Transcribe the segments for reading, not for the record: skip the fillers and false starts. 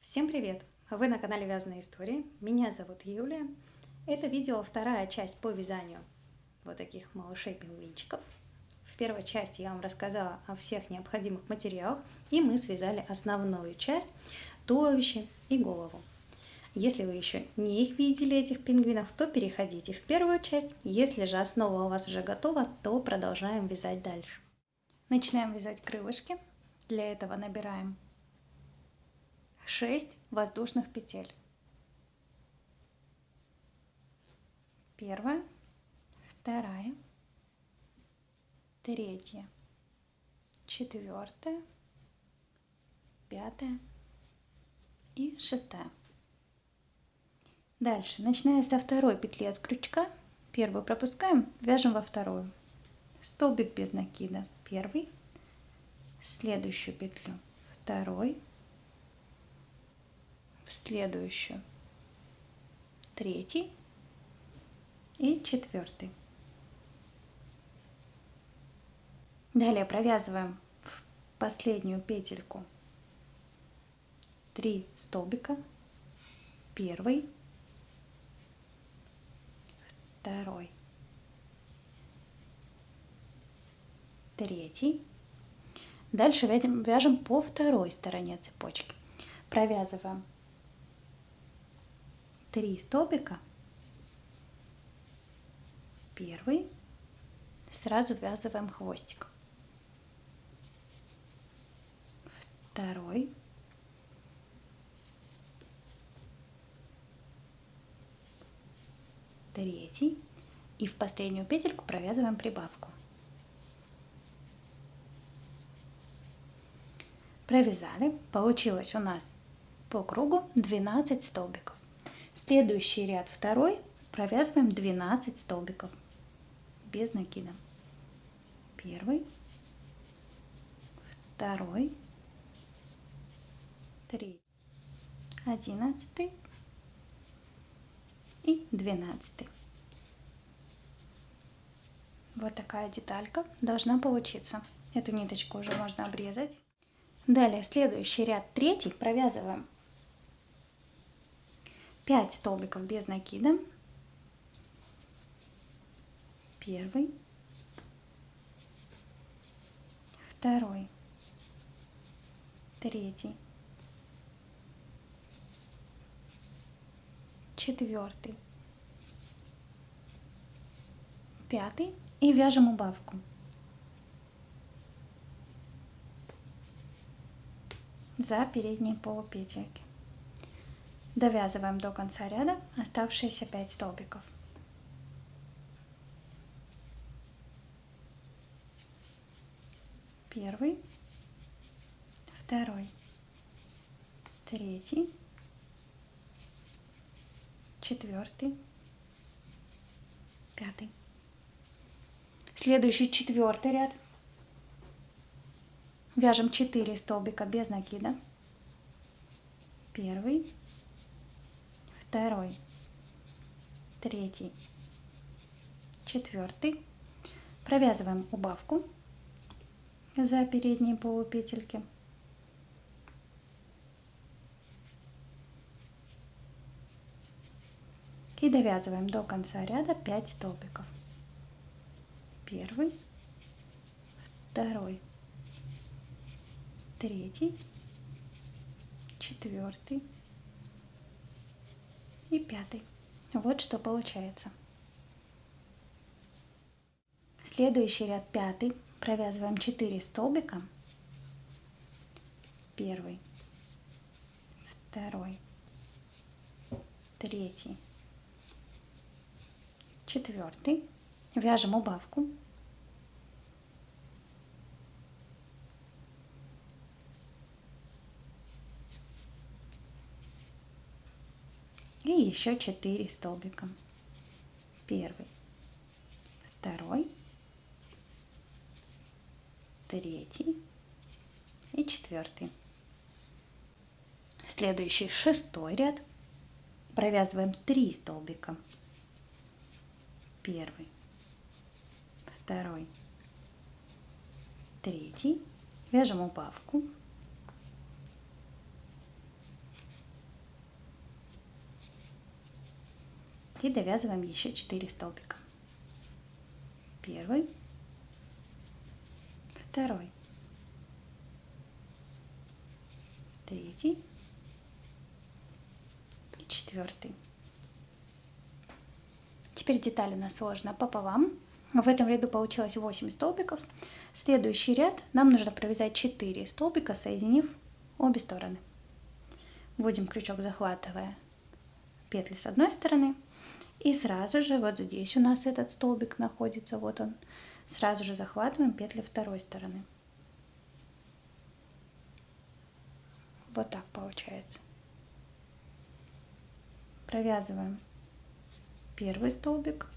Всем привет! Вы на канале Вязаные истории. Меня зовут Юлия. Это видео вторая часть по вязанию вот таких малышей-пингвинчиков. В первой части я вам рассказала о всех необходимых материалах, и мы связали основную часть – туловище и голову. Если вы еще не их видели, этих пингвинов, то переходите в первую часть. Если же основа у вас уже готова, то продолжаем вязать дальше. Начинаем вязать крылышки. Для этого набираем 6 воздушных петель. Первая, вторая, третья, четвертая, пятая и шестая. Дальше, начиная со второй петли от крючка, первую пропускаем, вяжем во вторую. Столбик без накида, первый, следующую петлю, второй, в следующую, третий и четвертый. Далее провязываем в последнюю петельку 3 столбика, первый, второй, третий. Дальше вяжем по второй стороне цепочки. Провязываем 3 столбика, первый, сразу ввязываем хвостик, второй, третий и в последнюю петельку провязываем прибавку. Провязали, получилось у нас по кругу 12 столбиков. Следующий ряд второй провязываем 12 столбиков без накида. Первый, второй, третий, 11 и 12. Вот такая деталька должна получиться. Эту ниточку уже можно обрезать. Далее следующий ряд третий провязываем 5 столбиков без накида. Первый, второй, третий, четвертый, пятый и вяжем убавку. За передние полупетельки. Довязываем до конца ряда оставшиеся 5 столбиков. Первый, второй, третий, четвертый, пятый. Следующий четвертый ряд. Вяжем 4 столбика без накида. Первый, второй, третий, четвертый. Провязываем убавку за передние полупетельки. И довязываем до конца ряда 5 столбиков. Первый, второй, третий, четвертый и пятый. Вот что получается. Следующий ряд пятый. Провязываем 4 столбика. Первый, второй, третий, четвертый. Вяжем убавку. И еще 4 столбика. Первый, второй, третий и четвертый. Следующий шестой ряд. Провязываем 3 столбика. Первый, второй, третий. Вяжем убавку. И довязываем еще 4 столбика. Первый, второй, третий и четвертый. Теперь деталь у нас сложена пополам. В этом ряду получилось 8 столбиков. Следующий ряд нам нужно провязать 4 столбика, соединив обе стороны. Вводим крючок, захватывая петли с одной стороны. И сразу же вот здесь у нас этот столбик находится, вот он. Сразу же захватываем петли второй стороны. Вот так получается. Провязываем первый столбик.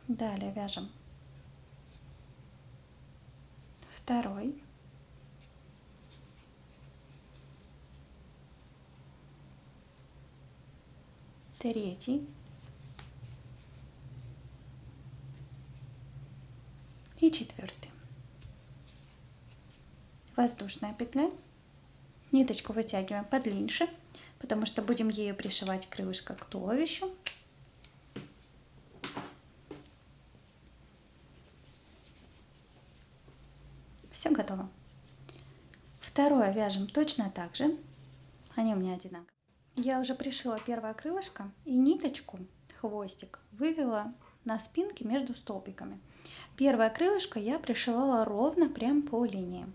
Далее вяжем второй. Третий. И четвертый. Воздушная петля. Ниточку вытягиваем подлиннее, потому что будем ею пришивать крылышко к туловищу. Все готово. Второе вяжем точно так же. Они у меня одинаковые. Я уже пришила первое крылышко и ниточку, хвостик, вывела на спинке между столбиками. Первое крылышко я пришивала ровно прям по линии,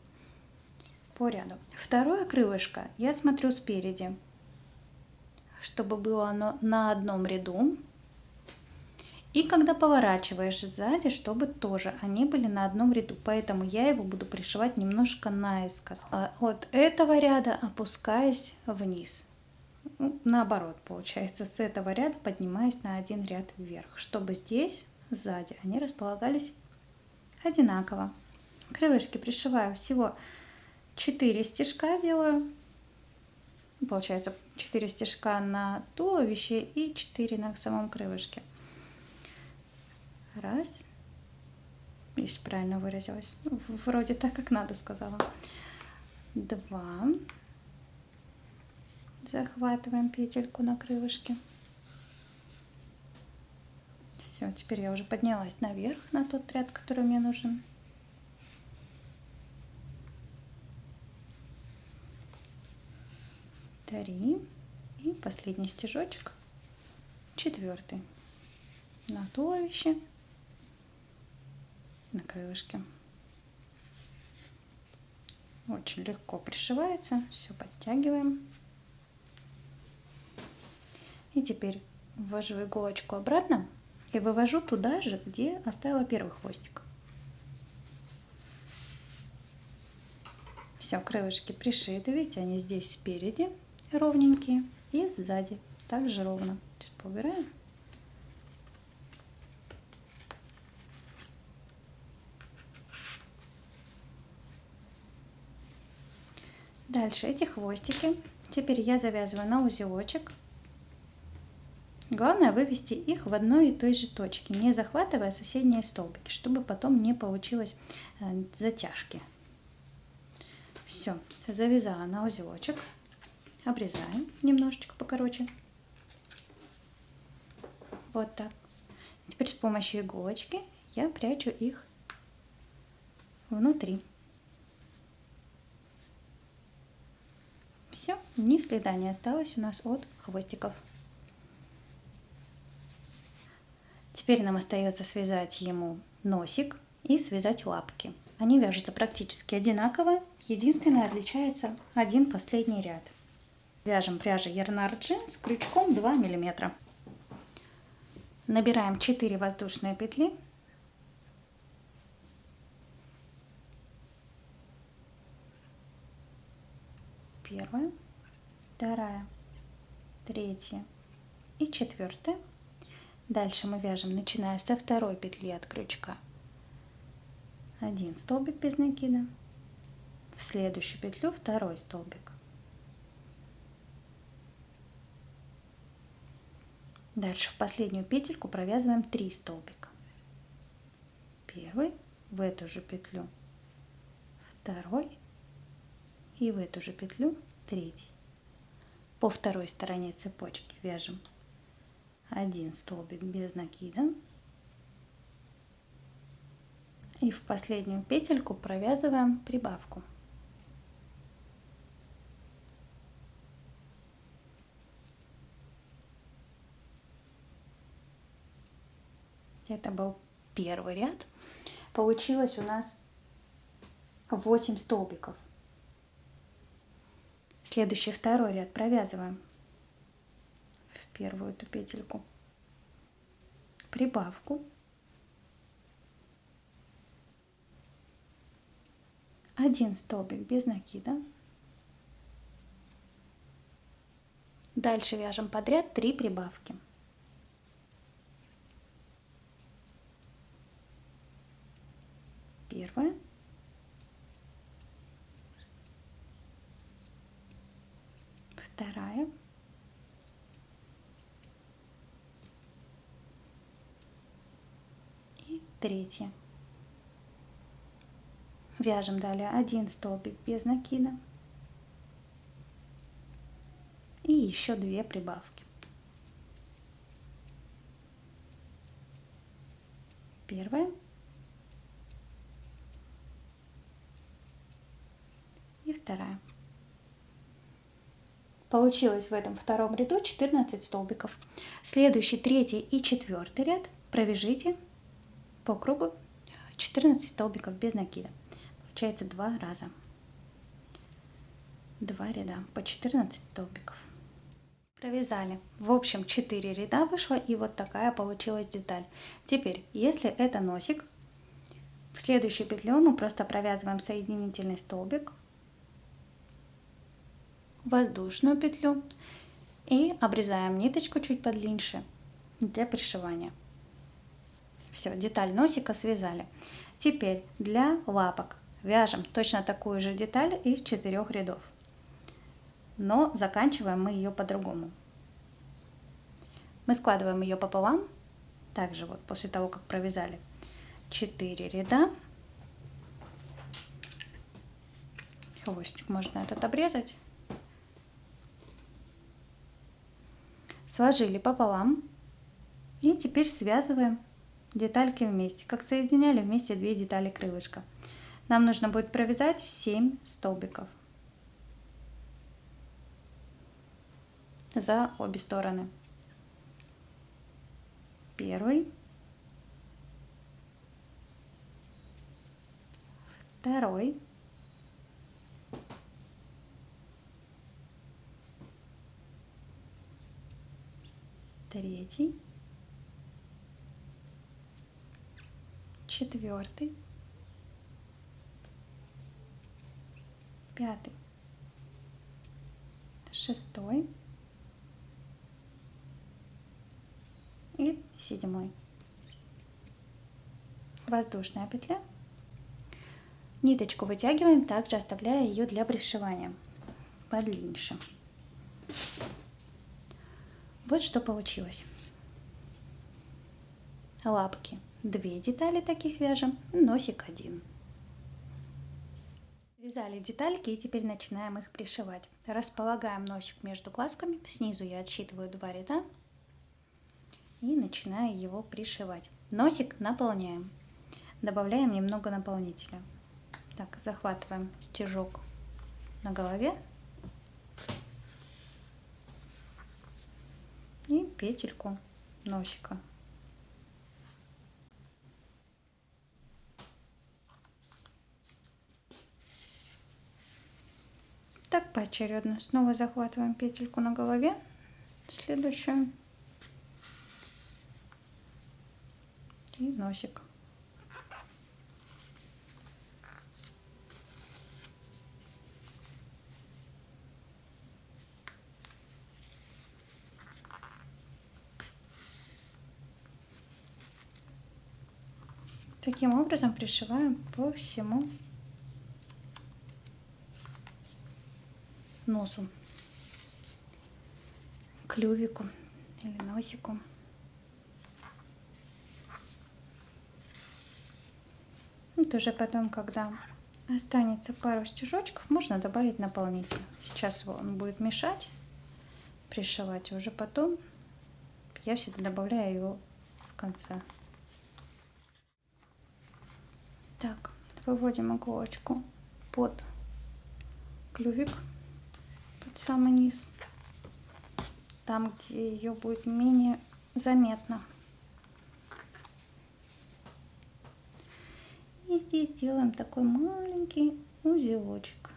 по ряду. Второе крылышко я смотрю спереди, чтобы было оно на одном ряду. И когда поворачиваешь сзади, чтобы тоже они были на одном ряду. Поэтому я его буду пришивать немножко наискос. От этого ряда опускаясь вниз. Наоборот, получается, с этого ряда поднимаясь на один ряд вверх, чтобы здесь, сзади, они располагались одинаково. Крылышки пришиваю всего 4 стежка делаю. Получается 4 стежка на туловище и 4 на самом крылышке. Раз. Если правильно выразилась. Вроде так, как надо сказала. 2. Захватываем петельку на крылышке. Все, теперь я уже поднялась наверх на тот ряд, который мне нужен. Три. И последний стежочек, 4. На туловище, на крылышке. Очень легко пришивается. Все подтягиваем. И теперь ввожу иголочку обратно и вывожу туда же, где оставила первый хвостик. Все, крылышки пришиты. Видите, они здесь спереди ровненькие и сзади также ровно. Сейчас поубираем. Дальше эти хвостики теперь я завязываю на узелочек. Главное вывести их в одной и той же точке, не захватывая соседние столбики, чтобы потом не получилось затяжки. Все, завязала на узелочек, обрезаем немножечко покороче. Вот так. Теперь с помощью иголочки я прячу их внутри. Все, ни следа не осталось у нас от хвостиков. Теперь нам остается связать ему носик и связать лапки. Они вяжутся практически одинаково, единственное отличается один последний ряд. Вяжем пряжей Yarnard Jean с крючком 2 мм. Набираем 4 воздушные петли. Первая, вторая, третья и четвертая. Дальше мы вяжем, начиная со второй петли от крючка, 1 столбик без накида, в следующую петлю второй столбик. Дальше в последнюю петельку провязываем 3 столбика. Первый, в эту же петлю, второй и в эту же петлю третий. По второй стороне цепочки вяжем 1 столбик без накида. И в последнюю петельку провязываем прибавку. Это был первый ряд. Получилось у нас 8 столбиков. Следующий второй ряд провязываем в первую эту петельку прибавку, 1 столбик без накида. Дальше вяжем подряд 3 прибавки. Первая, вторая, и третья. Вяжем далее 1 столбик без накида и еще 2 прибавки. Первая и вторая. Получилось в этом втором ряду 14 столбиков. Следующий, третий и четвертый ряд провяжите по кругу 14 столбиков без накида. Получается 2 раза. 2 ряда по 14 столбиков. Провязали. В общем 4 ряда вышло, и вот такая получилась деталь. Теперь, если это носик, в следующую петлю мы просто провязываем соединительный столбик, воздушную петлю и обрезаем ниточку чуть подлиннее для пришивания. Все, деталь носика связали. Теперь для лапок вяжем точно такую же деталь из 4 рядов, но заканчиваем мы ее по-другому. Мы складываем ее пополам, также вот после того, как провязали 4 ряда. Хвостик можно этот обрезать. Сложили пополам и теперь связываем детальки вместе, как соединяли вместе 2 детали крылышка. Нам нужно будет провязать 7 столбиков за обе стороны. Первый, второй, третий, четвертый, пятый, шестой и седьмой. Воздушная петля. Ниточку вытягиваем, также оставляя ее для пришивания подлиннее. Вот что получилось. Лапки 2 детали таких вяжем, носик 1. Вязали детальки и теперь начинаем их пришивать. Располагаем носик между глазками, снизу я отсчитываю 2 ряда и начинаю его пришивать. Носик наполняем, добавляем немного наполнителя. Так, захватываем стежок на голове и петельку носика. Так поочередно. Снова захватываем петельку на голове, следующую и носик. Таким образом пришиваем по всему носу, клювику или носику. Вот уже потом, когда останется пару стежочков, можно добавить наполнитель. Сейчас он будет мешать пришивать, уже потом Я всегда добавляю его в конце. Так, выводим иголочку под клювик, под самый низ, там, где ее будет менее заметно. И здесь делаем такой маленький узелочек.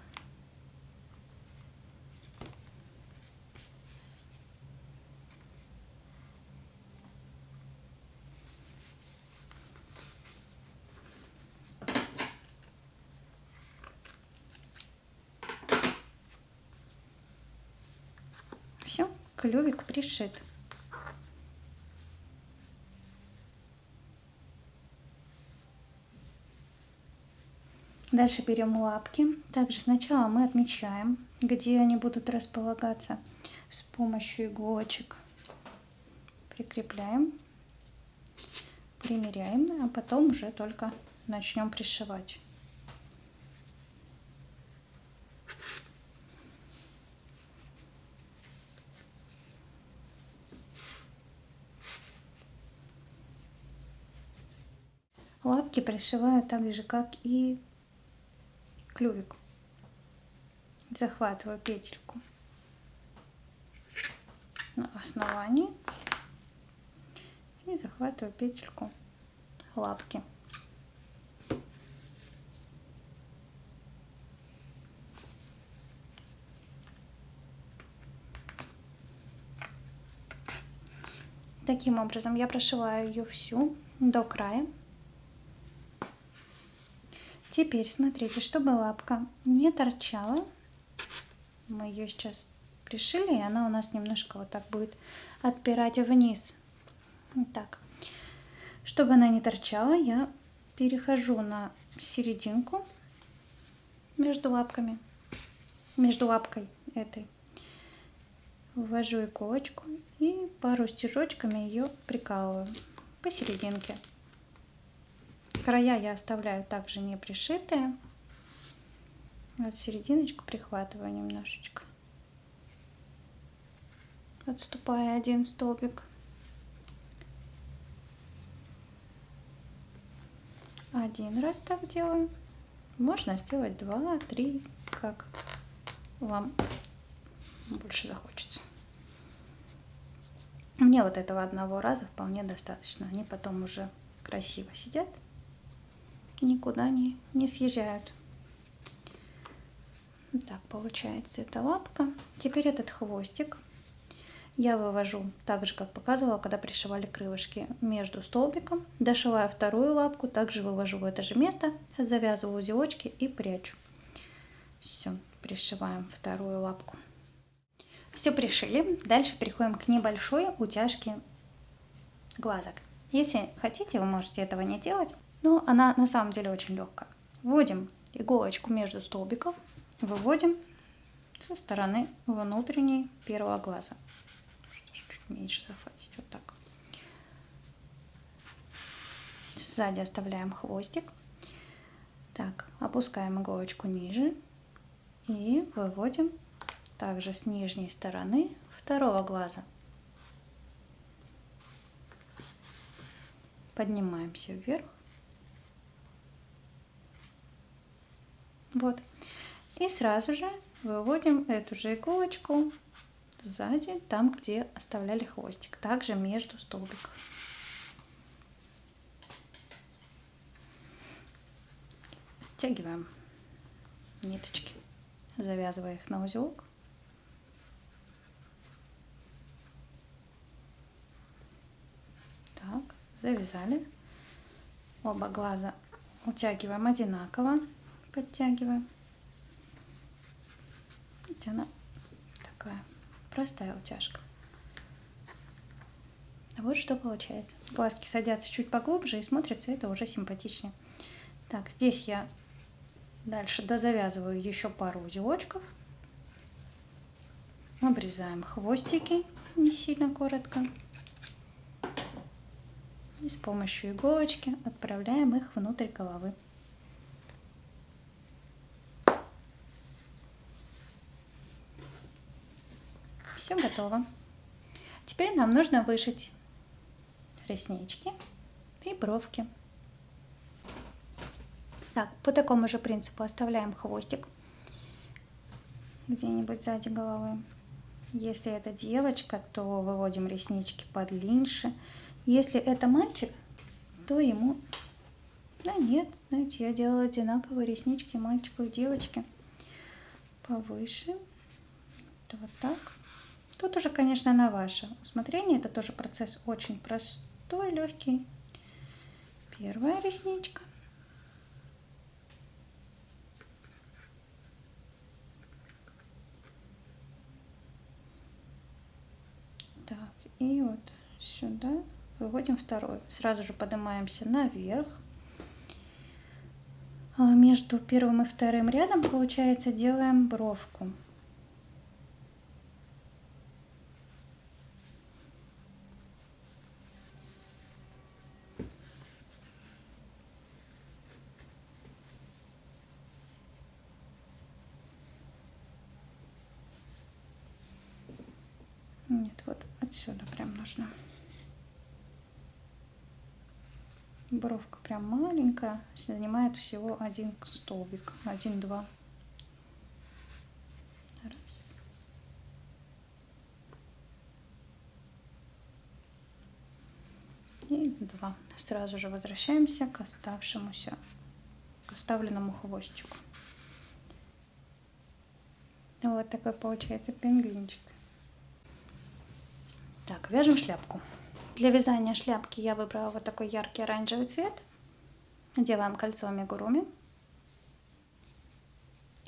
Все, клювик пришит. Дальше берем лапки. Также сначала мы отмечаем, где они будут располагаться с помощью иголочек. Прикрепляем, примеряем, а потом уже только начнем пришивать. Лапки пришиваю так же, как и клювик. Захватываю петельку на основании и захватываю петельку лапки. Таким образом я прошиваю ее всю до края. Теперь смотрите, чтобы лапка не торчала, мы ее сейчас пришили, и она у нас немножко вот так будет отпирать вниз. Вот так. Чтобы она не торчала, я перехожу на серединку между лапками, между лапкой этой. Ввожу иголочку и пару стежочками ее прикалываю посерединке. Края я оставляю также не пришитые. Вот серединочку прихватываю немножечко, отступая один столбик. Один раз так делаю. Можно сделать 2, 3, как вам больше захочется. Мне вот этого одного раза вполне достаточно. Они потом уже красиво сидят, никуда не съезжают. Так получается эта лапка. Теперь этот хвостик я вывожу так же, как показывала, когда пришивали крылышки, между столбиком. Дошиваю вторую лапку, также вывожу в это же место, завязываю узелочки и прячу. Все, пришиваем вторую лапку. Все пришили. Дальше переходим к небольшой утяжке глазок. Если хотите, вы можете этого не делать, но она на самом деле очень легкая. Вводим иголочку между столбиков, выводим со стороны внутренней первого глаза. Чуть меньше захватить, вот так. Сзади оставляем хвостик. Так, опускаем иголочку ниже и выводим также с нижней стороны второго глаза. Поднимаемся вверх. Вот. И сразу же выводим эту же иголочку сзади, там, где оставляли хвостик, также между столбиков. Стягиваем ниточки, завязывая их на узелок. Так, завязали. Оба глаза утягиваем одинаково, подтягиваем. Видите, она такая простая утяжка. Вот что получается. Глазки садятся чуть поглубже и смотрится это уже симпатичнее. Так, здесь я дальше дозавязываю еще пару узелочков. Обрезаем хвостики не сильно коротко. И с помощью иголочки отправляем их внутрь головы. Все готово. Теперь теперь нам нужно вышить реснички и бровки. Так, по такому же принципу оставляем хвостик где-нибудь сзади головы. Если это девочка, то выводим реснички подлиннее. Если это мальчик, то ему... Да нет, знаете, я делала одинаковые реснички мальчику и девочке. Повыше. Вот так. Тут уже, конечно, на ваше усмотрение. Это тоже процесс очень простой, легкий. Первая ресничка. Так, и вот сюда выводим второй. Сразу же поднимаемся наверх. Между первым и вторым рядом, получается, делаем бровку. Нет, вот отсюда прям нужно. Бровка прям маленькая, занимает всего один столбик, 1-2. Раз. И 2. Сразу же возвращаемся к оставленному хвостику. Вот такой получается пингвинчик. Так, вяжем шляпку. Для вязания шляпки я выбрала вот такой яркий оранжевый цвет. Делаем кольцо амигуруми.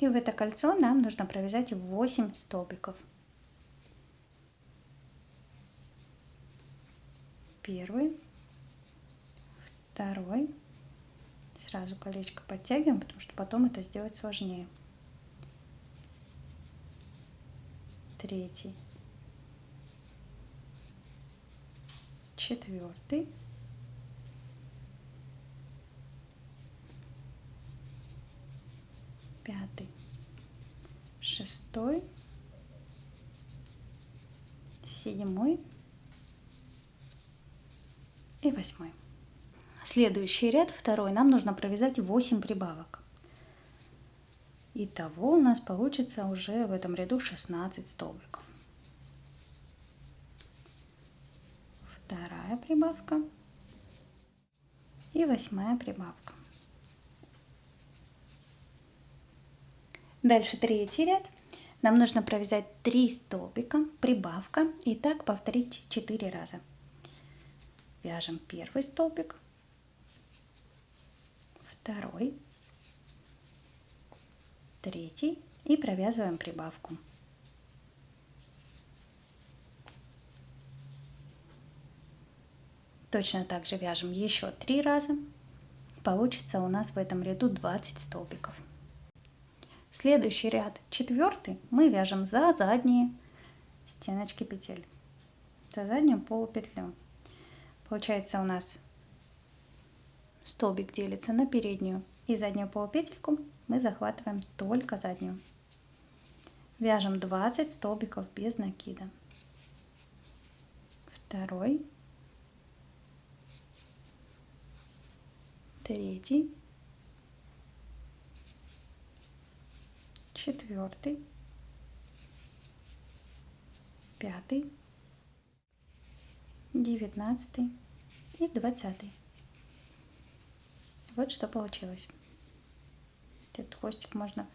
И в это кольцо нам нужно провязать 8 столбиков. Первый, второй. Сразу колечко подтягиваем, потому что потом это сделать сложнее. Третий. Четвертый. Пятый. Шестой. Седьмой. И 8. Следующий ряд, второй, нам нужно провязать 8 прибавок. Итого у нас получится уже в этом ряду 16 столбиков. Вторая прибавка и 8 прибавка. Дальше третий ряд. Нам нужно провязать 3 столбика, прибавка, и так повторить 4 раза. Вяжем первый столбик, второй, третий и провязываем прибавку. Точно так же вяжем еще 3 раза. Получится у нас в этом ряду 20 столбиков. Следующий ряд, четвертый, мы вяжем за задние стеночки петель, за заднюю полупетлю. Получается у нас столбик делится на переднюю и заднюю полупетельку, мы захватываем только заднюю. Вяжем 20 столбиков без накида. Второй, третий, четвертый, пятый, 19 и 20. Вот что получилось. Этот хвостик можно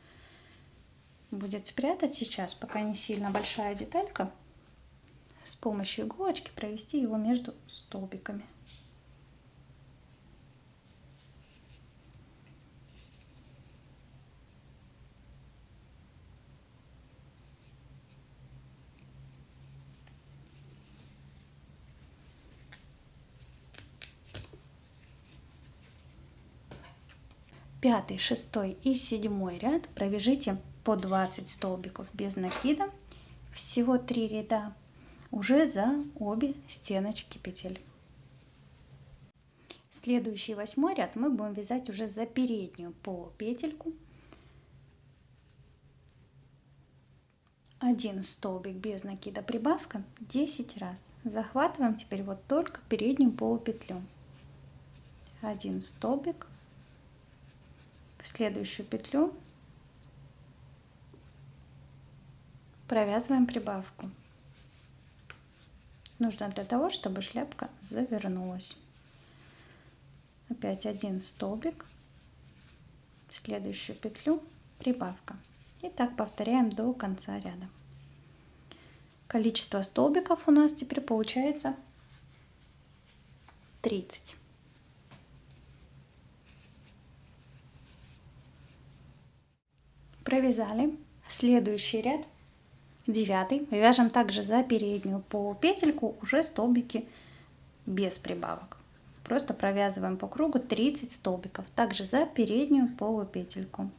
будет спрятать сейчас, пока не сильно большая деталька. С помощью иголочки провести его между столбиками. Пятый, шестой и седьмой ряд провяжите по 20 столбиков без накида, всего 3 ряда, уже за обе стеночки петель. Следующий 8 ряд мы будем вязать уже за переднюю полупетельку, 1 столбик без накида прибавка 10 раз. Захватываем теперь вот только переднюю полупетлю. 1 столбик, в следующую петлю провязываем прибавку. Нужно для того, чтобы шляпка завернулась. Опять 1 столбик, в следующую петлю прибавка. И так повторяем до конца ряда. Количество столбиков у нас теперь получается 30. Провязали. Следующий ряд, 9, вяжем также за переднюю полупетельку уже столбики без прибавок. Просто провязываем по кругу 30 столбиков, также за переднюю полупетельку.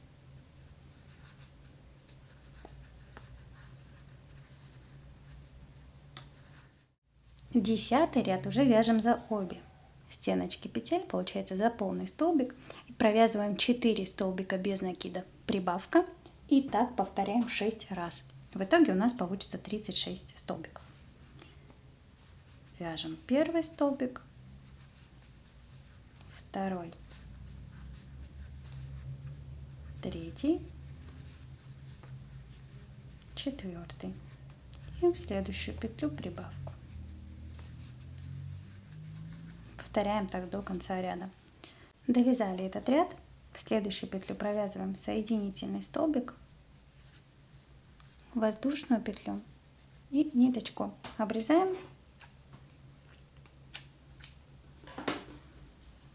Десятый ряд уже вяжем за обе стеночки петель, получается за полный столбик. И провязываем 4 столбика без накида прибавка. И так повторяем 6 раз. В итоге у нас получится 36 столбиков. Вяжем первый столбик, второй, третий, четвертый. И в следующую петлю прибавку. Повторяем так до конца ряда. Довязали этот ряд. В следующую петлю провязываем соединительный столбик, воздушную петлю и ниточку обрезаем,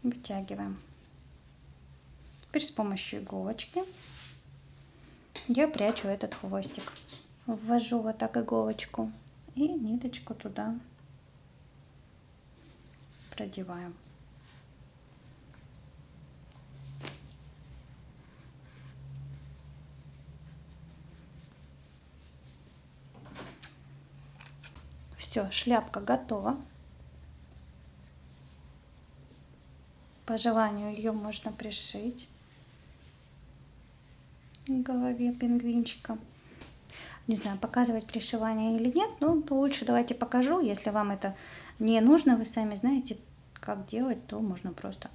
вытягиваем. Теперь с помощью иголочки я прячу этот хвостик. Ввожу вот так иголочку и ниточку туда продеваем. Все, шляпка готова. По желанию ее можно пришить к голове пингвинчика. Не знаю, показывать пришивание или нет, но лучше давайте покажу. Если вам это не нужно, вы сами знаете, как делать, то можно просто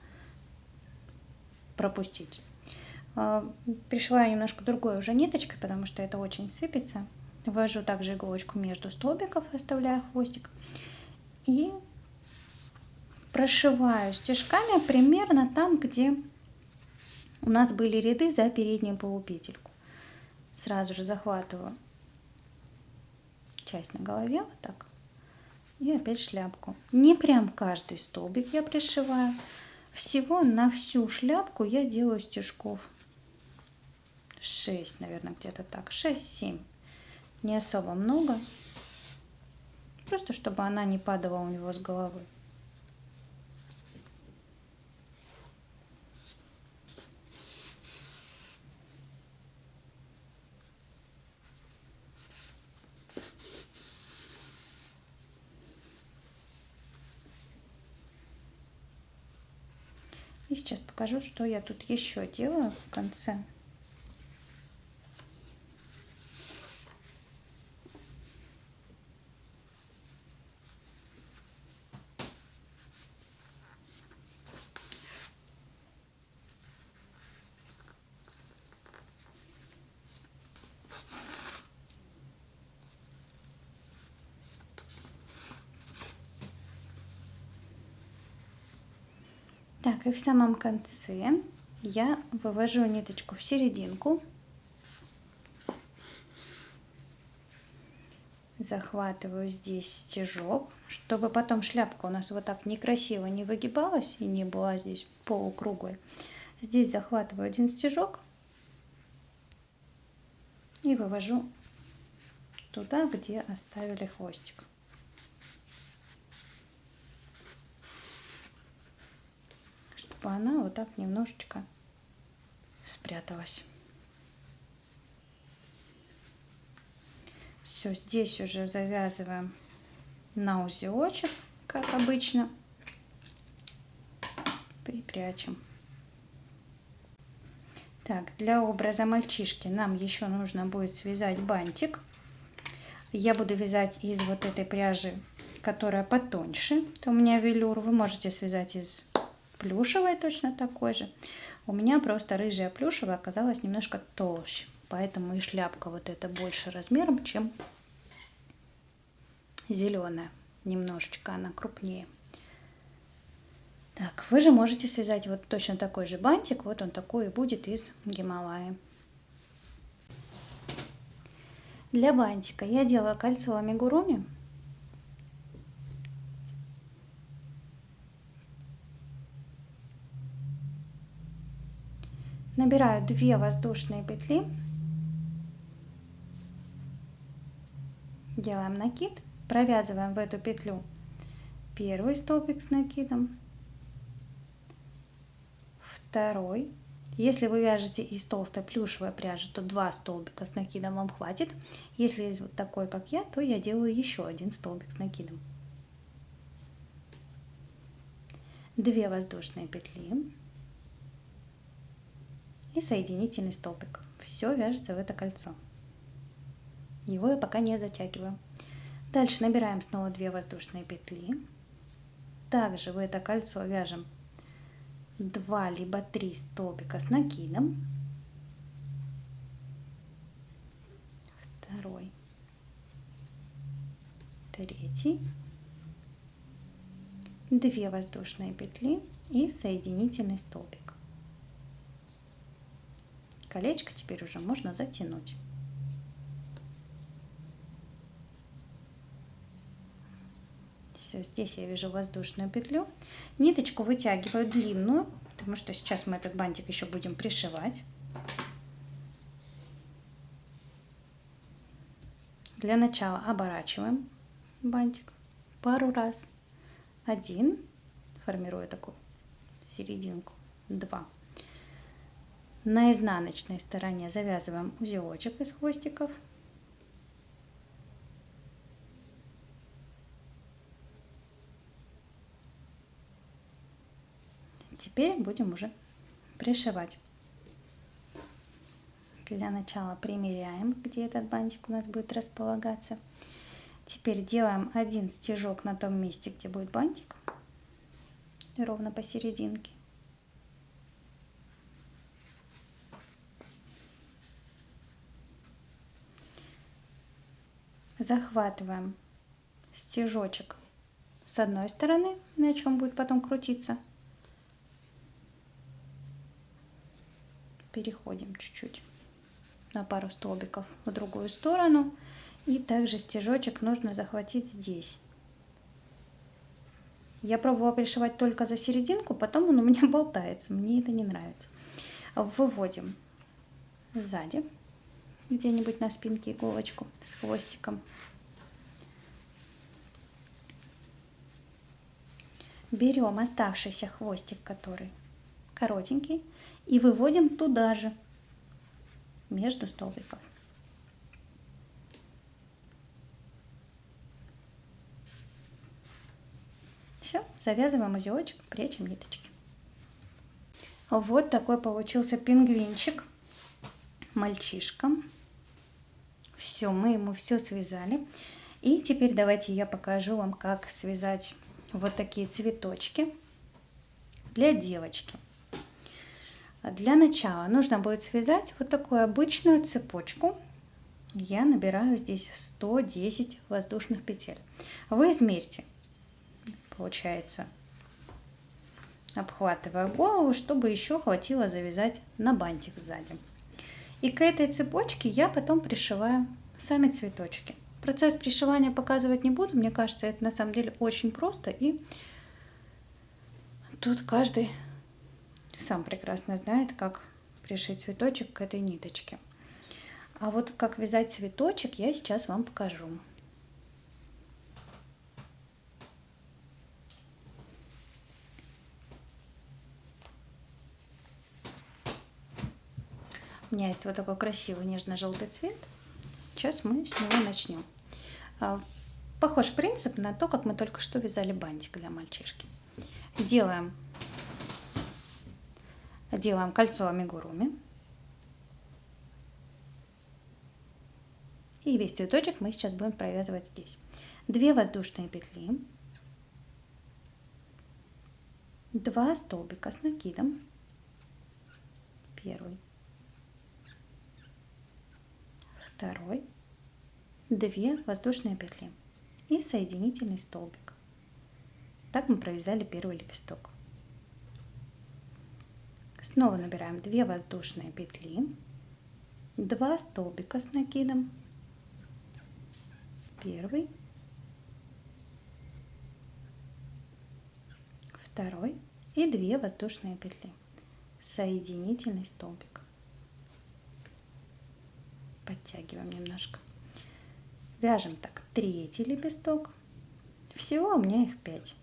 пропустить. Пришиваю немножко другой уже ниточкой, потому что это очень сыпется. Ввожу также иголочку между столбиков, оставляя хвостик. И прошиваю стежками примерно там, где у нас были ряды за переднюю полупетельку. Сразу же захватываю часть на голове, вот так. И опять шляпку. Не прям каждый столбик я пришиваю. Всего на всю шляпку я делаю стежков 6, наверное, где-то так. 6-7. Не особо много. Просто чтобы она не падала у него с головы. И сейчас покажу, что я тут еще делаю в конце. Так, и в самом конце я вывожу ниточку в серединку, захватываю здесь стежок, чтобы потом шляпка у нас вот так некрасиво не выгибалась и не была здесь полукруглой. Здесь захватываю один стежок и вывожу туда, где оставили хвостик. Чтобы она вот так немножечко спряталась. Все, здесь уже завязываем на узелочек, как обычно, и прячем. Так, для образа мальчишки нам еще нужно будет связать бантик. Я буду вязать из вот этой пряжи, которая потоньше. Это у меня велюр. Вы можете связать из плюшевой точно такой же. У меня просто рыжая плюшевая оказалась немножко толще. Поэтому и шляпка вот эта больше размером, чем зеленая. Немножечко она крупнее. Так, вы же можете связать вот точно такой же бантик. Вот он такой и будет из Гималаи. Для бантика я делаю кольцо амигуруми. Набираю 2 воздушные петли. Делаем накид. Провязываем в эту петлю первый столбик с накидом. Второй. Если вы вяжете из толстой плюшевой пряжи, то 2 столбика с накидом вам хватит. Если из вот такой, как я, то я делаю еще 1 столбик с накидом. 2 воздушные петли и соединительный столбик. Все вяжется в это кольцо. Его я пока не затягиваю. Дальше набираем снова 2 воздушные петли. Также в это кольцо вяжем 2 либо 3 столбика с накидом. Второй, третий, 2 воздушные петли и соединительный столбик. Колечко теперь уже можно затянуть. Все, здесь я вяжу воздушную петлю. Ниточку вытягиваю длинную, потому что сейчас мы этот бантик еще будем пришивать. Для начала оборачиваем бантик пару раз. 1, формируя такую серединку, 2. На изнаночной стороне завязываем узелочек из хвостиков. Теперь будем уже пришивать. Для начала примеряем, где этот бантик у нас будет располагаться. Теперь делаем 1 стежок на том месте, где будет бантик, ровно посерединке. Захватываем стежочек с одной стороны, на чем будет потом крутиться. Переходим чуть-чуть на пару столбиков в другую сторону. И также стежочек нужно захватить здесь. Я пробовала пришивать только за серединку, потом он у меня болтается. Мне это не нравится. Выводим сзади, где-нибудь на спинке иголочку с хвостиком. Берем оставшийся хвостик, который коротенький, и выводим туда же, между столбиков. Все, завязываем узелочек, прячем ниточки. Вот такой получился пингвинчик, мальчишка. Все, мы ему все связали. И теперь давайте я покажу вам, как связать вот такие цветочки для девочки. Для начала нужно будет связать вот такую обычную цепочку. Я набираю здесь 110 воздушных петель. Вы измерьте, получается, обхватывая голову, чтобы еще хватило завязать на бантик сзади. И к этой цепочке я потом пришиваю сами цветочки. Процесс пришивания показывать не буду, мне кажется, это на самом деле очень просто, и тут каждый сам прекрасно знает, как пришить цветочек к этой ниточке. А вот как вязать цветочек я сейчас вам покажу. У меня есть вот такой красивый нежно-желтый цвет. Сейчас мы с него начнем. Похож принцип на то, как мы только что вязали бантик для мальчишки. Делаем кольцо амигуруми. И весь цветочек мы сейчас будем провязывать здесь. 2 воздушные петли, 2 столбика с накидом, первый, второй, 2 воздушные петли и соединительный столбик. Так мы провязали первый лепесток. Снова набираем 2 воздушные петли, 2 столбика с накидом, первый, второй и 2 воздушные петли, соединительный столбик. Подтягиваем немножко. Вяжем так 3-й лепесток. Всего у меня их 5.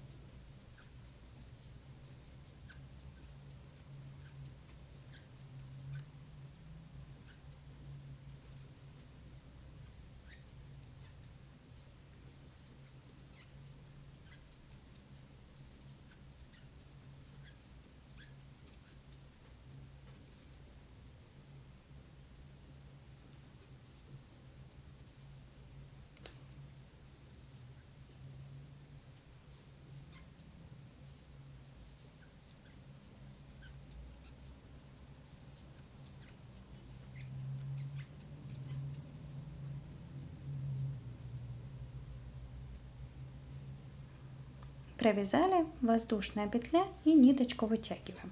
Провязали, воздушная петля и ниточку вытягиваем,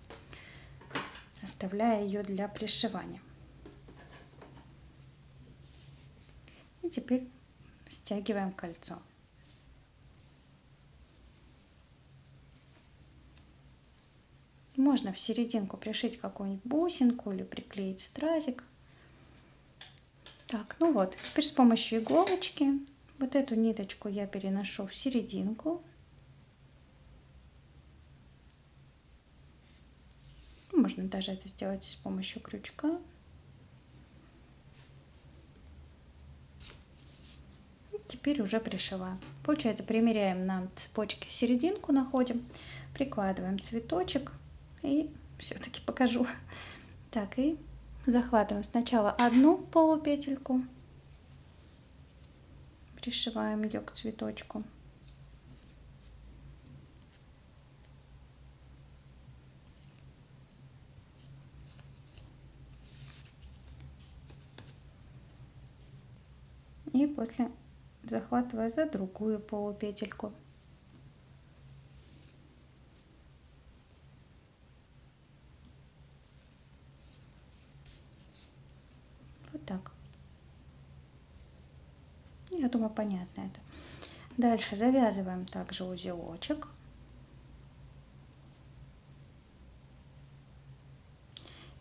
оставляя ее для пришивания. И теперь стягиваем кольцо. Можно в серединку пришить какую-нибудь бусинку или приклеить стразик. Так, ну вот, теперь с помощью иголочки вот эту ниточку я переношу в серединку. Можно даже это сделать с помощью крючка. И теперь уже пришиваем. Получается, примеряем на цепочке серединку, находим, прикладываем цветочек и все-таки покажу. Так, и захватываем сначала одну полупетельку, пришиваем ее к цветочку. И после захватывая за другую полупетельку. Вот так. Я думаю, понятно это. Дальше завязываем также узелочек.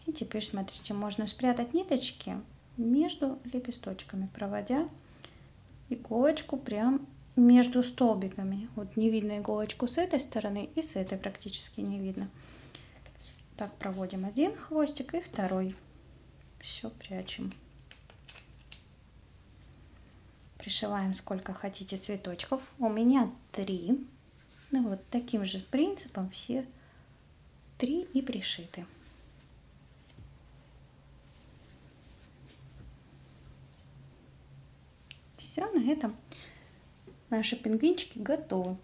И теперь, смотрите, можно спрятать ниточки между лепесточками, проводя иголочку прям между столбиками. Вот не видно иголочку с этой стороны и с этой практически не видно. Так проводим один хвостик и второй. Все прячем. Пришиваем сколько хотите цветочков. У меня 3. Ну вот таким же принципом все 3 и пришиты. Все, на этом наши пингвинчики готовы.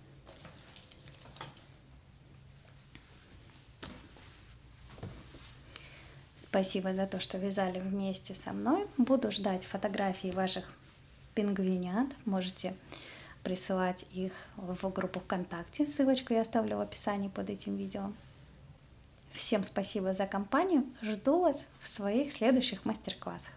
Спасибо за то, что вязали вместе со мной. Буду ждать фотографии ваших пингвинят. Можете присылать их в группу ВКонтакте. Ссылочку я оставлю в описании под этим видео. Всем спасибо за компанию. Жду вас в своих следующих мастер-классах.